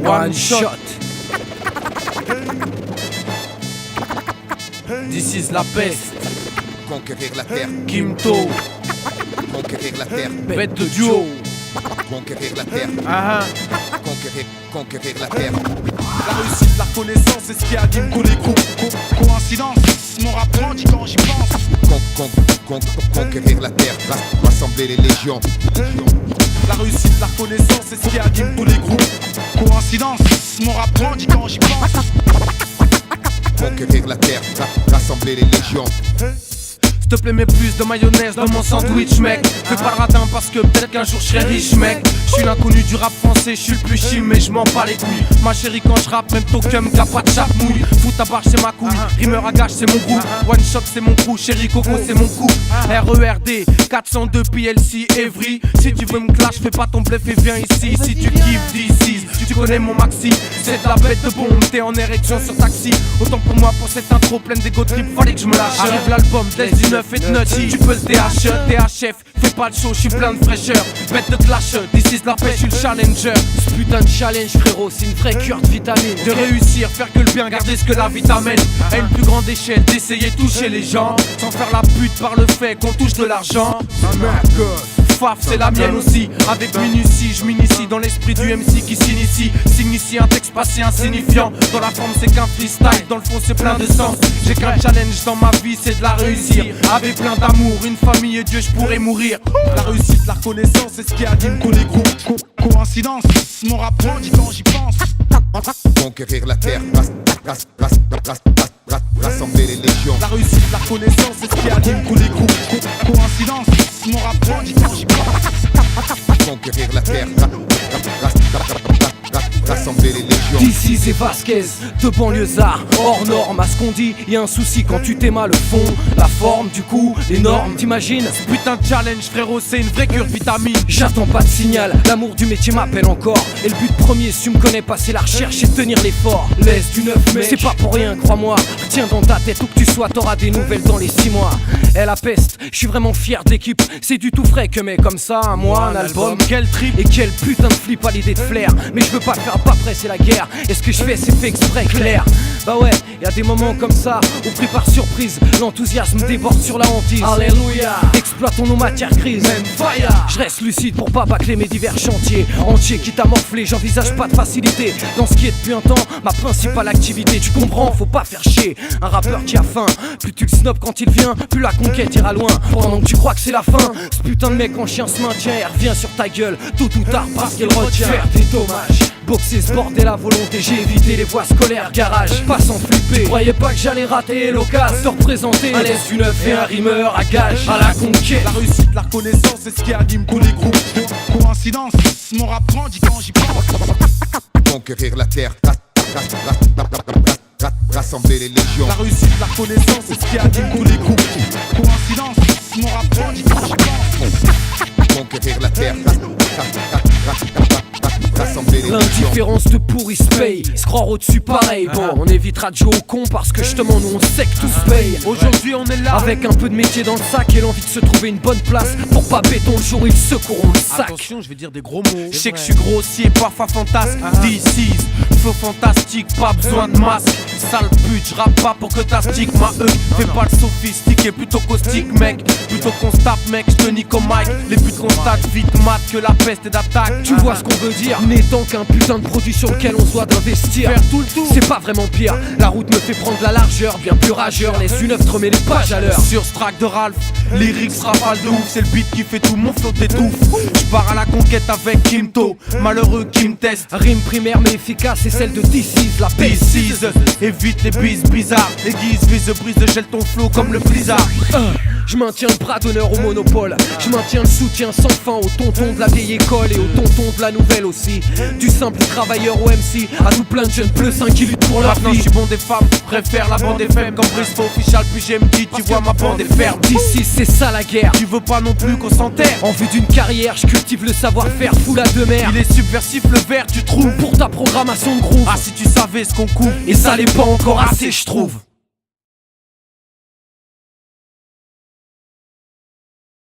One shot. This is la peste. Conquérir la terre, Kimto, conquérir la terre, bête de duo. conquérir la terre, conquérir la terre. La réussite, la reconnaissance, c'est ce qui anime tous les groupes. Coïncidence, mon rap grandit quand j'y pense. Conquérir la terre, rassembler les légions. La réussite, la reconnaissance, c'est ce qui anime tous les groupes. Coïncidence, mon rap grandit quand j'y pense. Conquérir la terre, rassembler les légions. S'il te plaît, mets plus de mayonnaise dans mon sandwich, mec. Fais pas le radin parce que peut-être qu'un jour je serai riche, mec. Je suis l'inconnu du rap français, je suis le plus chim, mais je m'en bats les couilles. Ma chérie, quand je rappe, même Tokum, t'as pas de chape mouille. Fous ta barre, c'est ma couille. Rimeur à gage, c'est mon goût. One shot, c'est mon crew. Chérie Coco, c'est mon coup. RERD, 402 PLC, Evry. Si tu veux me clash, fais pas ton bluff et viens ici. Si tu kiffes d'ici, tu connais mon maxi. C'est de la bête de bombe, t'es en érection sur taxi. Autant pour moi, pour cette intro pleine d'égo trip, fallait que je me lâche. Arrive l'album, laisse du neuf et de nutty. Tu peux le THF, fais pas le show, je suis plein de fraîcheur. Bête de clash, this is la pêche, je suis le challenger. Ce putain de challenge, frérot, c'est une vraie cure de vitamine. De réussir, faire que le bien, garder ce que la vie t'amène. À une plus grande échelle, d'essayer de toucher les gens. Sans faire la pute par le fait qu'on touche de l'argent. Faf, c'est la mienne aussi. Avec minutie, je m'initie dans l'esprit du MC qui s'initie. S'initie un texte passé insignifiant. Dans la forme, c'est qu'un freestyle. Dans le fond, c'est plein de sens. J'ai qu'un challenge dans ma vie, c'est de la réussir. Avec plein d'amour, une famille et Dieu, je pourrais mourir. La réussite, la reconnaissance, c'est ce qui anime tous les groupes. Coïncidence, mon rap grandit quand j'y pense. Conquérir la terre, rassembler les légions. La réussite, la reconnaissance, c'est ce qui anime tous les groupes. Coïncidence, mon rap grandit quand j'y pense. Conquérir la terre, rassembler les légions. D'ici c'est Vasquez, de banlieusards, hors norme. À ce qu'on dit, y'a un souci quand tu t'aimes le fond. La forme, du coup, les normes, t'imagines? Putain de challenge, frérot, c'est une vraie cure de vitamine. J'attends pas de signal, l'amour du métier m'appelle encore. Et le but premier, si tu me connais pas, c'est la recherche et tenir l'effort. Laisse du neuf, mec, c'est pas pour rien, crois-moi. Retiens dans ta tête où que tu sois, t'auras des nouvelles dans les 6 mois. Elle la peste, je suis vraiment fier de l'équipe. C'est du tout frais que mec comme ça, un mois, un album. Quel trip. Et quel putain de flip à l'idée de flair. Mais je veux pas le faire pas près, c'est la guerre. Et ce que je fais, c'est fait exprès, clair. Bah ouais, y'a des moments comme ça où pris par surprise, l'enthousiasme déborde sur la hantise. Alléluia, exploitons nos matières grises. Même fire. Je reste lucide pour pas bâcler mes divers chantiers. Entier quitte à morfler, j'envisage pas de facilité. Dans ce qui est depuis un temps, ma principale activité. Tu comprends, faut pas faire chier un rappeur qui a faim. Plus tu le snobs quand il vient, plus la conquête ira loin. Pendant que tu crois que c'est la fin, ce putain de mec en chien se maintient et revient sur ta gueule tôt ou tard parce qu'il retient. Faire des dommages, boxer ce bordel à volonté. J'ai évité les voies scolaires, garage, pas sans flipper. Croyais pas que j'allais rater l'occasion de représenter un laisse du neuf et un rimeur à gage à la conquête. La réussite, la reconnaissance, c'est ce qui anime tous les groupes. Coïncidence, mon rap grandit quand j'y pense. Conquérir la terre, rassembler les légions. La réussite, la reconnaissance, c'est ce qui anime tous les groupes. Coïncidence, mon rap grandit quand j'y pense. Conquérir la terre, rassembler les légions. L'indifférence de pourri se paye, se croire au-dessus pareil. Bon, on évitera de jouer au con parce que justement nous on sait que tout se paye. Aujourd'hui on est là avec un peu de métier dans le sac et l'envie de se trouver une bonne place pour pas béton le jour où ils secourront le sac. Attention, je vais dire des gros mots. Je sais que je suis grossier, parfois fantasque. This is flow fantastique, pas besoin de masque. Sale pute, je rappe pas pour que ta stick ma fais pas le sophistiqué, plutôt caustique mec. Plutôt qu'on se tape mec, je te nique au mic. Les putes constatent vite mat que la peste est d'attaque. Tu vois ce qu'on veut dire, n'étant qu'un putain de produit sur lequel on se doit d'investir. Faire tout le tour, c'est pas vraiment pire. La route me fait prendre la largeur, bien plus rageur. Laisse une œuvre te remet les pages à l'heure. Sur ce track de Ralph, lyrics rafale de ouf. C'est le beat qui fait tout, mon flow t'étouffe. J'pars à la conquête avec Kimto, malheureux qui me teste. Rime primaire mais efficace, c'est celle de This is la peste. This is, évite les bises bizarres. Aiguise, vise, brise, gèle ton flow comme le blizzard. Je maintiens le bras d'honneur au monopole. Je maintiens le soutien sans fin aux tontons de la vieille école et aux tontons de la nouvelle aussi. Du simple travailleur au MC à tout plein de jeunes pleussins qui luttent pour leur Maintenant vie. je suis bon des femmes, préfère la bande FM. Comme Briscoe official, puis j'aime dit, tu vois ma bande est ferme. D'ici c'est ça la guerre. Tu veux pas non plus qu'on s'enterre. En vue d'une carrière, je cultive le savoir-faire, fou la demeure. Il est subversif le verre, tu trouves. Pour ta programmation de groove. Ah si tu savais ce qu'on couvre. Et ça l'est pas encore assez, je trouve.